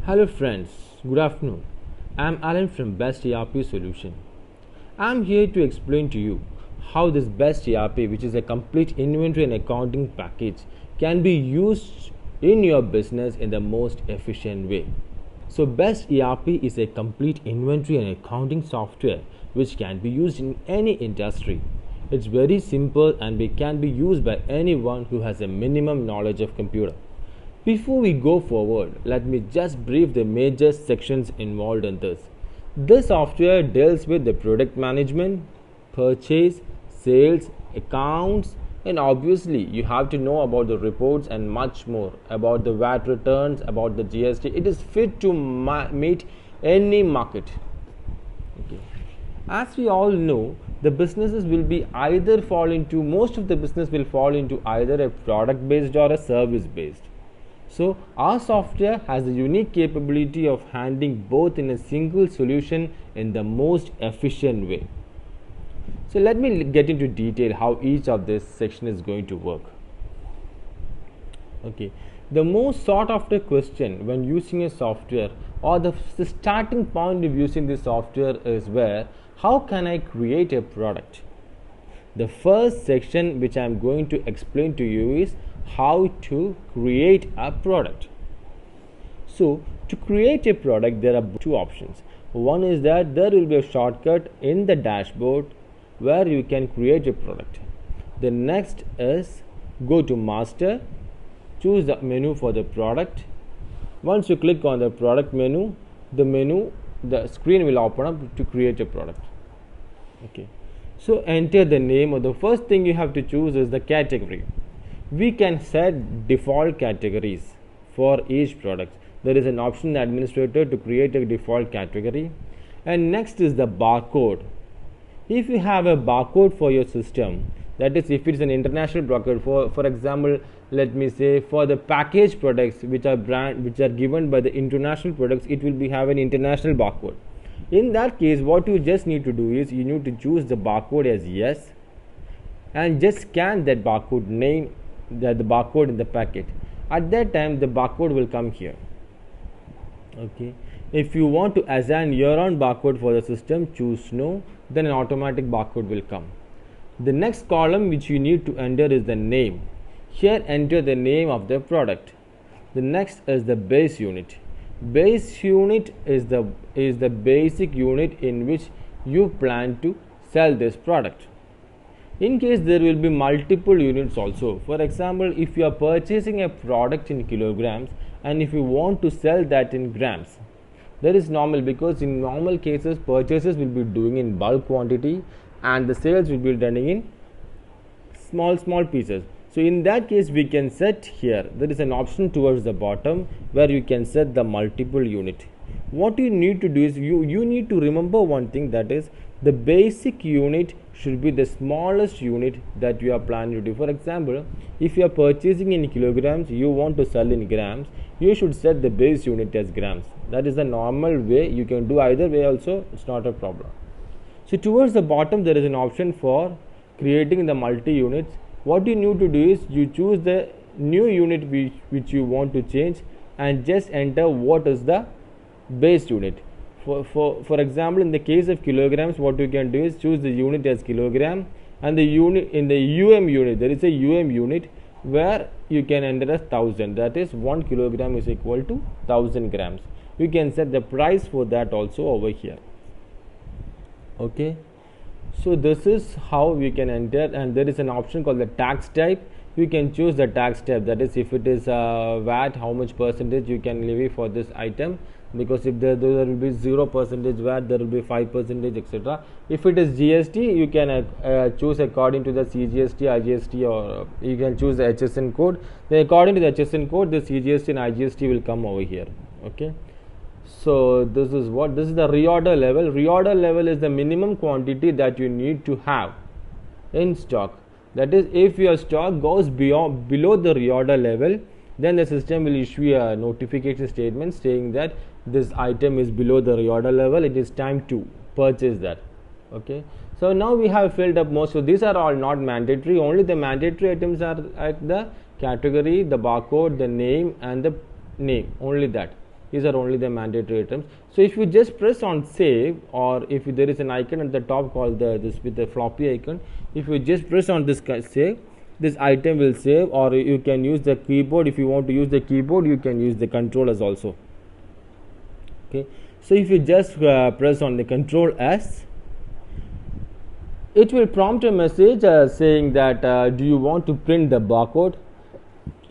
Hello friends, good afternoon. I'm Alan from Best ERP Solution. I'm here to explain to you how this Best ERP, which is a complete inventory and accounting package, can be used in your business in the most efficient way. So Best ERP is a complete inventory and accounting software which can be used in any industry. It's very simple and it can be used by anyone who has a minimum knowledge of computer. Before we go forward, let me just brief the major sections involved in this. This software deals with the product management, purchase, sales, accounts, and obviously you have to know about the reports and much more about the VAT returns, about the GST. It is fit to meet any market. Okay. As we all know, the businesses will be either fall into most of the business will fall into either a product based or a service based. So our software has the unique capability of handling both in a single solution in the most efficient way. So let me get into detail how each of this section is going to work. Okay, the most sought after question when using a software or the starting point of using this software is how can I create a product? The first section which I am going to explain to you is how to create a product. So to create a product there are two options. One is that there will be a shortcut in the dashboard where you can create a product. The next is go to master, choose the menu for the product. Once you click on the product menu, the screen will open up to create a product. Okay, so enter the name, or the first thing you have to choose is the category. We can set default categories for each product. There is an option in the administrator to create a default category. And next is the barcode. If you have a barcode for your system, that is if it is an international barcode, for example, let me say for the packaged products which are given by the international products, it will have an international barcode. In that case, what you just need to do is you need to choose the barcode as yes and just scan that barcode name, the barcode in the packet. At that time the barcode will come here. Okay, if you want to assign your own barcode for the system, choose no, then an automatic barcode will come. The next column which you need to enter is the name. Here enter the name of the product. The next is the base unit. Base unit is the basic unit in which you plan to sell this product. In case there will be multiple units also. For example, if you are purchasing a product in kilograms and if you want to sell that in grams, that is normal, because in normal cases purchases will be doing in bulk quantity and the sales will be running in small pieces. So in that case we can set here, there is an option towards the bottom where you can set the multiple unit. What you need to do is you need to remember one thing, that is the basic unit should be the smallest unit that you are planning to do. For example, if you are purchasing in kilograms, you want to sell in grams, you should set the base unit as grams. That is the normal way. You can do either way also, it's not a problem. So towards the bottom there is an option for creating the multi units. What you need to do is you choose the new unit which you want to change and just enter what is the base unit. For example, in the case of kilograms, what you can do is choose the unit as kilogram, and the unit in the unit, there is a unit where you can enter as 1000, that is 1 kilogram is equal to 1000 grams. You can set the price for that also over here. Okay, so this is how we can enter, and there is an option called the tax type. You can choose the tax type, that is if it is VAT, how much percentage you can levy for this item, because if there will be 0% VAT, there will be 5%, etc. If it is GST, you can choose according to the CGST, IGST, or you can choose the HSN code. Then according to the HSN code, the CGST and IGST will come over here. Okay, so this is the reorder level. Reorder level is the minimum quantity that you need to have in stock. That is, if your stock goes below the reorder level, then the system will issue a notification statement saying that this item is below the reorder level, it is time to purchase that. Okay, so now we have filled up most of these. Are all not mandatory, only the mandatory items are at the category, the barcode, the name and the name, only that. These are only the mandatory items. So if you just press on save, or if there is an icon at the top called this with the floppy icon, if you just press on this save, this item will save. Or you can use the keyboard. If you want to use the keyboard, you can use the controllers also. Okay, so if you just press on the Control S, it will prompt a message saying that do you want to print the barcode.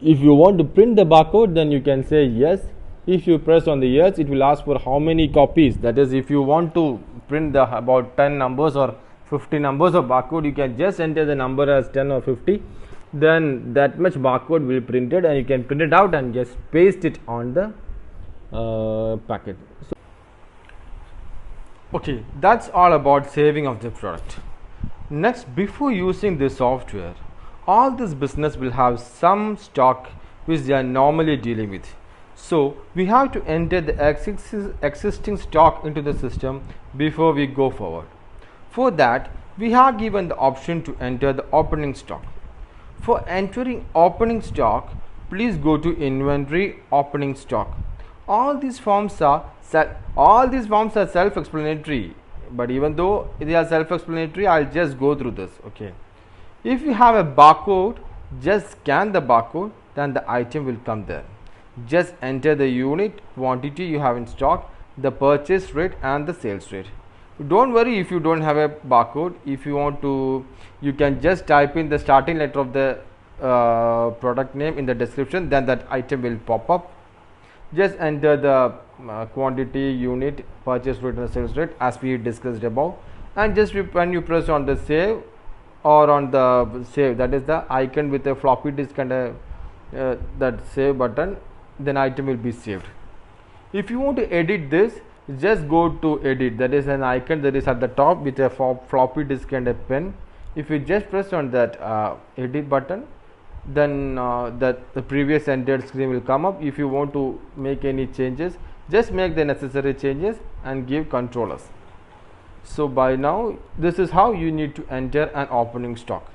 If you want to print the barcode, then you can say yes. If you press on the yes, it will ask for how many copies. That is, if you want to print the about 10 numbers or 50 numbers of barcode, you can just enter the number as 10 or 50. Then that much barcode will be printed, and you can print it out and just paste it on the packet. So, okay, that's all about saving of the product. Next, before using this software, all this business will have some stock which they are normally dealing with. So we have to enter the existing stock into the system before we go forward. For that, we have given the option to enter the opening stock. For entering opening stock, please go to Inventory, Opening Stock. All these forms are self-explanatory, but even though they are self-explanatory, I'll just go through this. Okay, if you have a barcode, just scan the barcode, then the item will come there. Just enter the unit, quantity you have in stock, the purchase rate and the sales rate. Don't worry if you don't have a barcode. If you want to, you can just type in the starting letter of the product name in the description, then that item will pop up. Just enter the quantity, unit, purchase rate and the sales rate as we discussed above, and just when you press on the save or on the save, that is the icon with a floppy disk and that save button, then item will be saved. If you want to edit this, just go to edit. That is an icon that is at the top with a floppy disk and a pen. If you just press on that edit button, then the previous entered screen will come up. If you want to make any changes, just make the necessary changes and give controllers. So by now, this is how you need to enter an opening stock.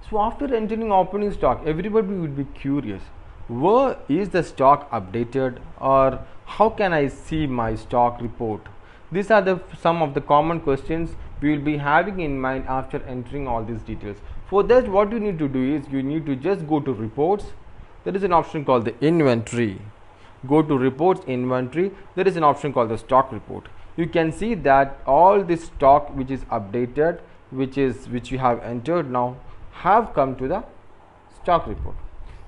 So after entering opening stock, everybody would be curious, where is the stock updated, or how can I see my stock report? These are some of the common questions we will be having in mind after entering all these details. For that, what you need to do is you need to just go to reports. There is an option called the inventory. Go to reports, inventory. There is an option called the stock report. You can see that all this stock which is updated, which you have entered now, have come to the stock report.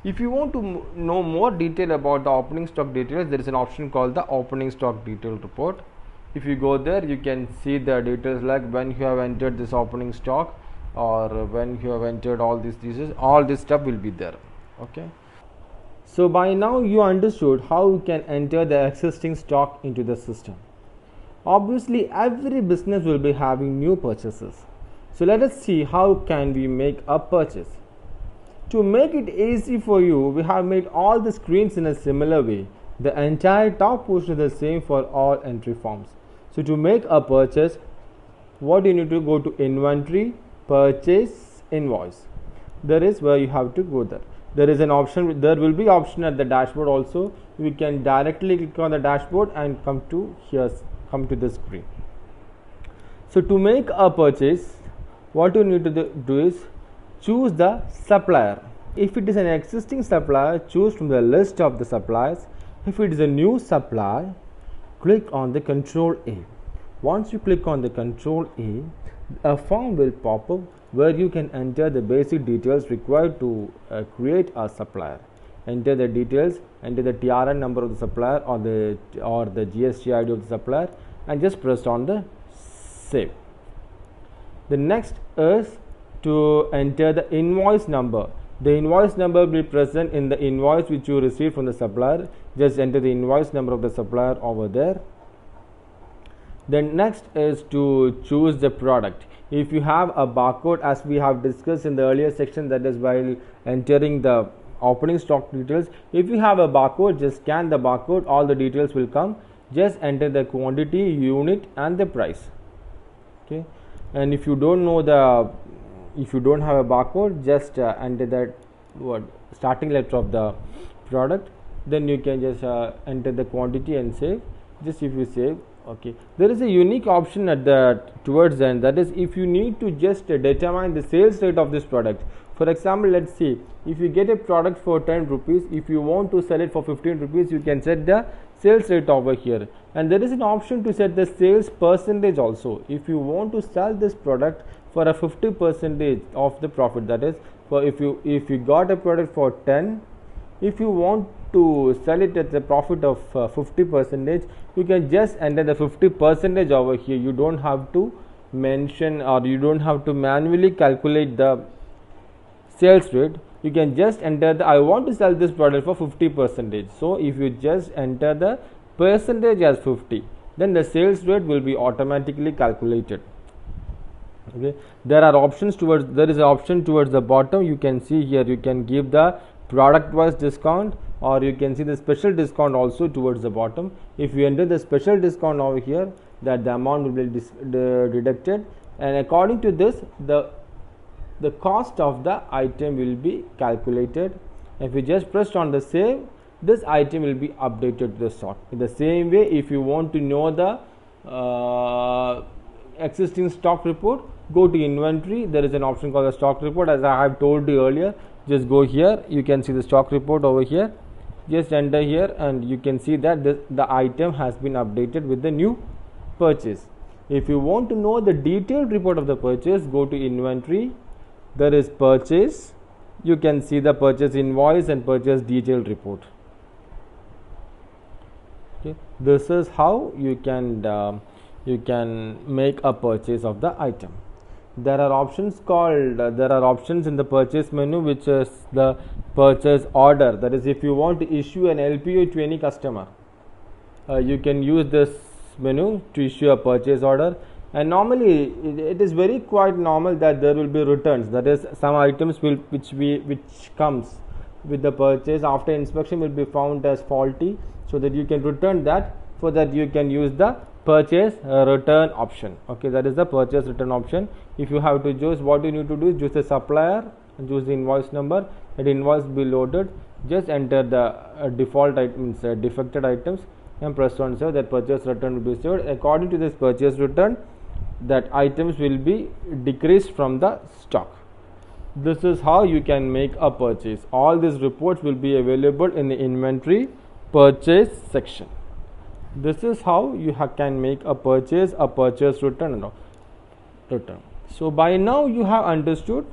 If you want to know more detail about the opening stock details, there is an option called the opening stock detail report. If you go there, you can see the details like when you have entered this opening stock, or when you have entered all these details, all this stuff will be there. Okay, so by now you understood how you can enter the existing stock into the system. Obviously, every business will be having new purchases. So let us see how can we make a purchase. To make it easy for you, we have made all the screens in a similar way. The entire top portion is the same for all entry forms. So to make a purchase, what you need to go to inventory, purchase, invoice. There is where you have to go there. There is an option, there will be option at the dashboard also. We can directly click on the dashboard and come to this screen. So to make a purchase, what you need to do is choose the supplier. If it is an existing supplier, choose from the list of the suppliers. If it is a new supplier, click on the Control A. Once you click on the Control A, a form will pop up where you can enter the basic details required to create a supplier. Enter the details, enter the TRN number of the supplier or the GST ID of the supplier, and just press on the save. The next is to enter the invoice number. The invoice number will be present in the invoice which you received from the supplier. Just enter the invoice number of the supplier over there. Then next is to choose the product. If you have a barcode, as we have discussed in the earlier section, that is while entering the opening stock details, if you have a barcode, just scan the barcode, all the details will come. Just enter the quantity, unit and the price. Okay, and if you don't have a barcode, just enter that starting letter of the product, then you can just enter the quantity and save. Just if you save, okay, there is a unique option at the towards the end, that is if you need to just determine the sales rate of this product. For example, let's see, if you get a product for 10 rupees, if you want to sell it for 15 rupees, you can set the sales rate over here, and there is an option to set the sales percentage also. If you want to sell this product for a 50% of the profit, that is, for if you got a product for 10, if you want to sell it at the profit of 50%, you can just enter the 50% over here. You don't have to mention, or you don't have to manually calculate the sales rate. You can just enter the I want to sell this product for 50%. So if you just enter the percentage as 50, then the sales rate will be automatically calculated. Okay, there is an option towards the bottom. You can see here, you can give the product wise discount, or you can see the special discount also towards the bottom. If you enter the special discount over here, that the amount will be deducted, and according to this, the cost of the item will be calculated. If you just press on the save, this item will be updated to the stock. In the same way, if you want to know the existing stock report, go to inventory. There is an option called the stock report, as I have told you earlier. Just go here, you can see the stock report over here. Just enter here, and you can see that the item has been updated with the new purchase. If you want to know the detailed report of the purchase, go to inventory. There is purchase. You can see the purchase invoice and purchase detailed report. Okay, this is how you can make a purchase of the item. There are options in the purchase menu, which is the purchase order. That is, if you want to issue an LPO to any customer, you can use this menu to issue a purchase order. And normally it is very quite normal that there will be returns. That is, some items which comes with the purchase after inspection will be found as faulty, so that you can return that. For that, you can use the purchase return option. Okay, that is the purchase return option. If you have to choose, what you need to do is choose the supplier and choose the invoice number. That invoice will be loaded. Just enter the default items, defected items, and press on save. That purchase return will be saved. According to this purchase return, that items will be decreased from the stock. This is how you can make a purchase. All these reports will be available in the inventory purchase section. This is how you can make a purchase return. So by now you have understood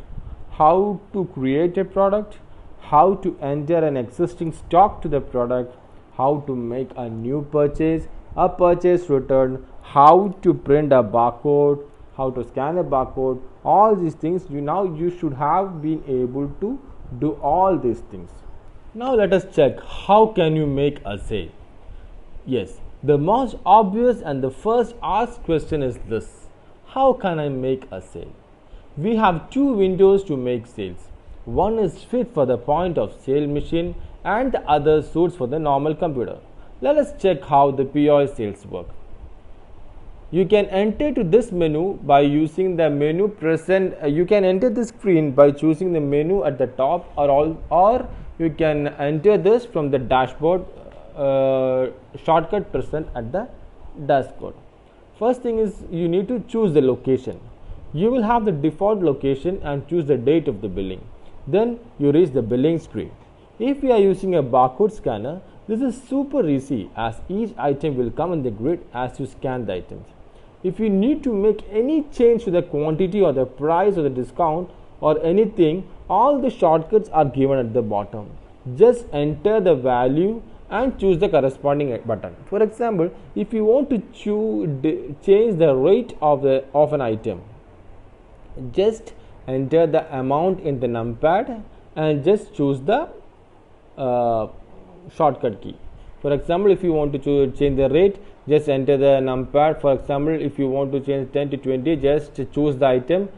how to create a product, how to enter an existing stock to the product, how to make a new purchase, a purchase return, how to print a barcode, how to scan a barcode. All these things you should have been able to do all these things. Now let us check, how can you make a sale? Yes, the most obvious and the first asked question is this: how can I make a sale? We have two windows to make sales. One is fit for the point of sale machine, and the other suits for the normal computer. Let us check how the POS sales work. You can enter to this menu by using the menu present. You can enter the screen by choosing the menu at the top, or you can enter this from the dashboard shortcut present at the dashboard. First thing is, you need to choose the location. You will have the default location and choose the date of the billing. Then you reach the billing screen. If you are using a barcode scanner, this is super easy, as each item will come in the grid as you scan the items. If you need to make any change to the quantity or the price or the discount or anything, all the shortcuts are given at the bottom. Just enter the value and choose the corresponding button. For example, if you want to change the rate of an item, just enter the amount in the numpad and just choose the shortcut key. For example, if you want to change the rate, just enter the numpad. For example, if you want to change 10 to 20, just choose the item,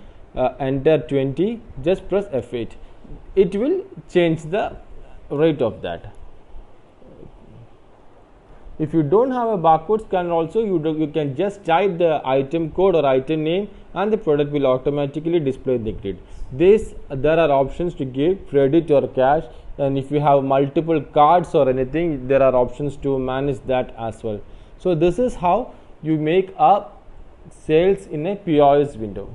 enter 20, just press F8. It will change the rate of that. If you don't have a barcode scanner also, you can just type the item code or item name and the product will automatically display the grid. There are options to give credit or cash, and if you have multiple cards or anything, there are options to manage that as well. So this is how you make a sales in a POS window.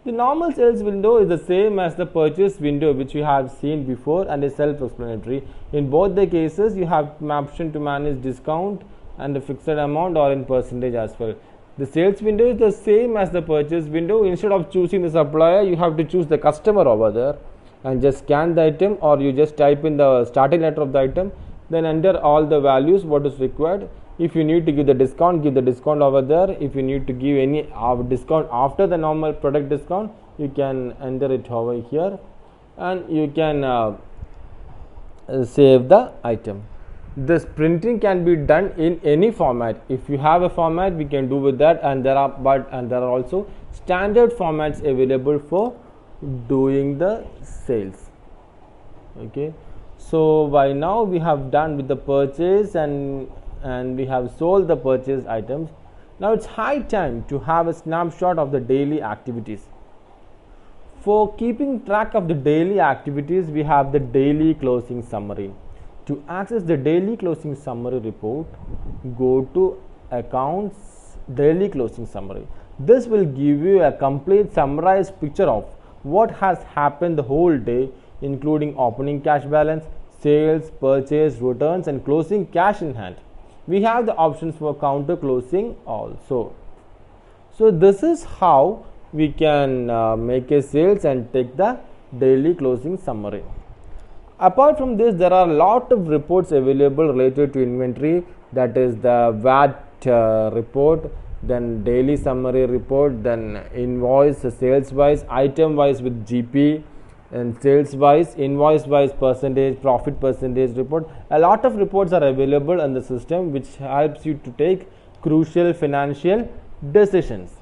The normal sales window is the same as the purchase window which we have seen before and is self-explanatory. In both the cases, you have an option to manage discount and a fixed amount or in percentage as well. The sales window is the same as the purchase window. Instead of choosing the supplier, you have to choose the customer over there and just scan the item, or you just type in the starting letter of the item, then enter all the values what is required. If you need to give the discount over there. If you need to give any discount after the normal product discount, you can enter it over here and you can save the item. This printing can be done in any format. If you have a format, we can do with that, and there are also standard formats available for doing the sales. Okay, so by now we have done with the purchase and we have sold the purchased items. Now it's high time to have a snapshot of the daily activities. For keeping track of the daily activities, we have the daily closing summary. To access the daily closing summary report, go to accounts daily closing summary. This will give you a complete summarized picture of what has happened the whole day, including opening cash balance, sales, purchase, returns and closing cash in hand. We have the options for counter closing also. So this is how we can make a sales and take the daily closing summary. Apart from this, there are a lot of reports available related to inventory, that is the VAT report, then daily summary report, then invoice, sales wise, item wise with GP, and sales wise, invoice wise, percentage, profit percentage report. A lot of reports are available in the system which helps you to take crucial financial decisions.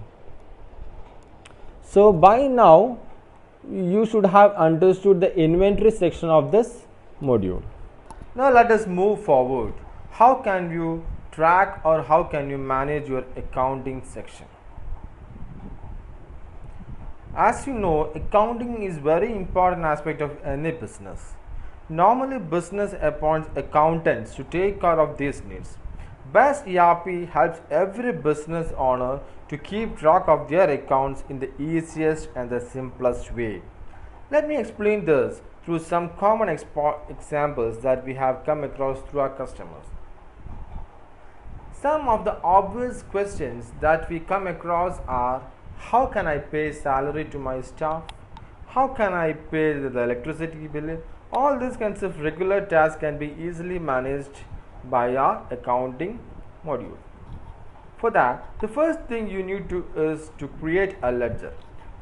So by now you should have understood the inventory section of this module. Now let us move forward. How can you track or how can you manage your accounting section? As you know, accounting is very important aspect of any business. Normally business appoints accountants to take care of these needs. Best ERP helps every business owner to keep track of their accounts in the easiest and the simplest way. Let me explain this through some common examples that we have come across through our customers. Some of the obvious questions that we come across are: how can I pay salary to my staff? How can I pay the electricity bill? All these kinds of regular tasks can be easily managed by our accounting module. For that, the first thing you need to is to create a ledger.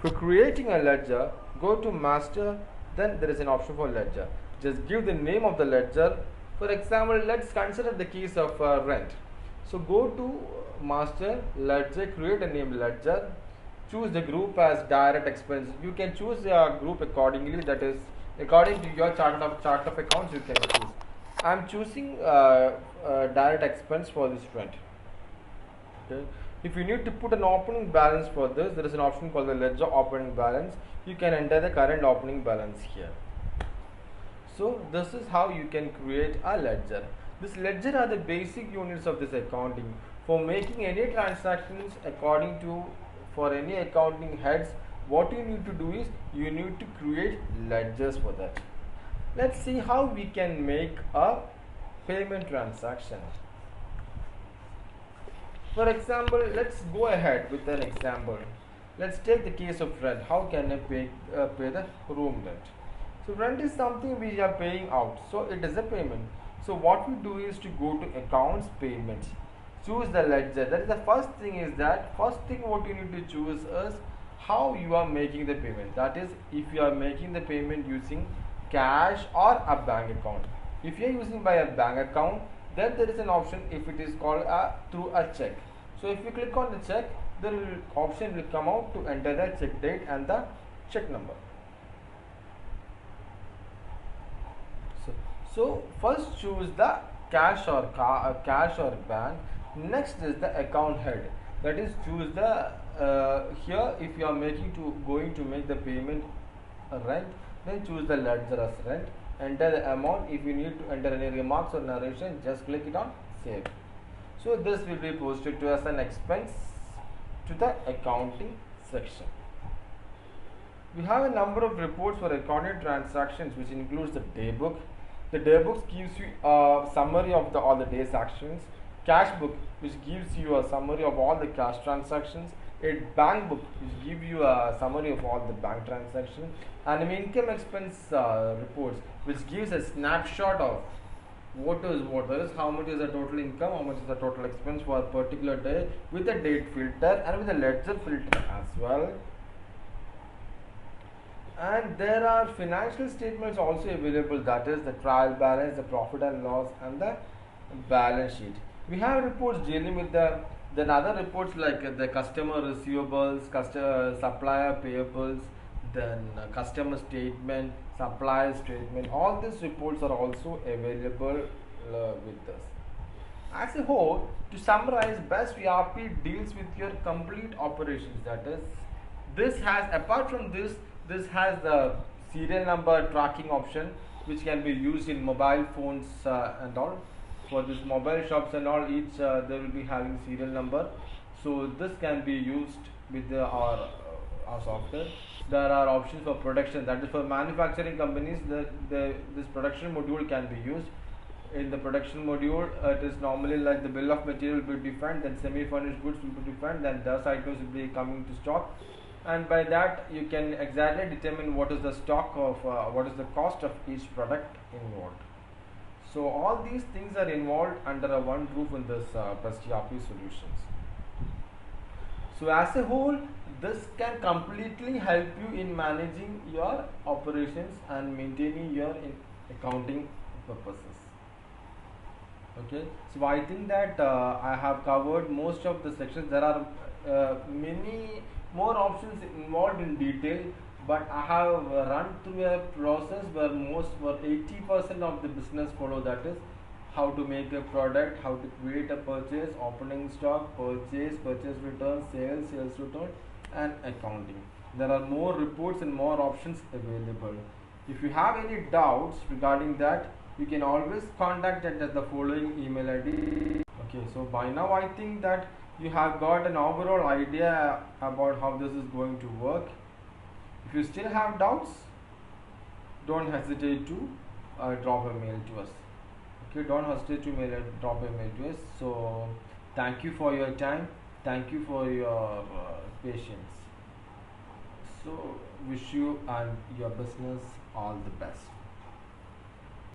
For creating a ledger, go to master, then there is an option for ledger. Just give the name of the ledger. For example, let's consider the case of rent. So go to master, ledger, create a name ledger, choose the group as direct expense. You can choose a group accordingly, that is according to your chart of accounts you can choose. I am choosing direct expense for this rent. Okay. If you need to put an opening balance for this, there is an option called the ledger opening balance. You can enter the current opening balance here. So this is how you can create a ledger. This ledger are the basic units of this accounting. For making any transactions according to for any accounting heads, what you need to do is you need to create ledgers for that. Let's see how we can make a payment transaction. For example, let's go ahead with an example. Let's take the case of rent. How can I pay the room rent? So rent is something we are paying out, so it is a payment. So what we do is to go to accounts, payments, choose the ledger. That is the first thing. Is that first thing what you need to choose is how you are making the payment. That is, if you are making the payment using cash or a bank account. If you are using by a bank account, then there is an option if it is called through a check. So if you click on the check, the option will come out to enter the check date and the check number. So first choose the cash or bank. Next is the account head. That is, choose the here if you are going to make the payment rent, then choose the ledger as rent. Enter the amount. If you need to enter any remarks or narration, just click it on save. So this will be posted to as an expense to the accounting section. We have a number of reports for accounting transactions, which includes the day book. The day book gives you a summary of all the day's actions. Cash book, which gives you a summary of all the cash transactions. A bank book, which gives you a summary of all the bank transactions. And an income expense reports, which gives a snapshot of what is what. That is, how much is the total income, how much is the total expense for a particular day, with the date filter and with the ledger filter as well. And there are financial statements also available, that is the trial balance, the profit and loss, and the balance sheet. We have reports dealing with then other reports like the customer receivables, supplier payables, then customer statement, supplier statement. All these reports are also available with us. As a whole, to summarize, Best ERP deals with your complete operations. That is, this has, apart from this has the serial number tracking option, which can be used in mobile phones and all. For this mobile shops and all, each they will be having serial number. So this can be used with our software. There are options for production, that is for manufacturing companies. This production module can be used. In the production module, it is normally like the bill of material will be defined, then semi-furnished goods will be defined, then those items will be coming to stock, and by that you can exactly determine what is the stock of what is the cost of each product involved. So all these things are involved under a one roof in this Best ERP solutions. So as a whole, this can completely help you in managing your operations and maintaining your accounting purposes. Okay, so I think that I have covered most of the sections. There are many more options involved in detail, but I have run through a process where 80% of the business follow, that is how to make a product, how to create a purchase, opening stock, purchase return, sales return, and accounting. There are more reports and more options available. If you have any doubts regarding that, you can always contact us at the following email ID. Okay, so by now I think that you have got an overall idea about how this is going to work. If you still have doubts, don't hesitate to drop a mail to us. Okay, don't hesitate to drop a mail to us. So thank you for your time, thank you for your patience. So wish you and your business all the best.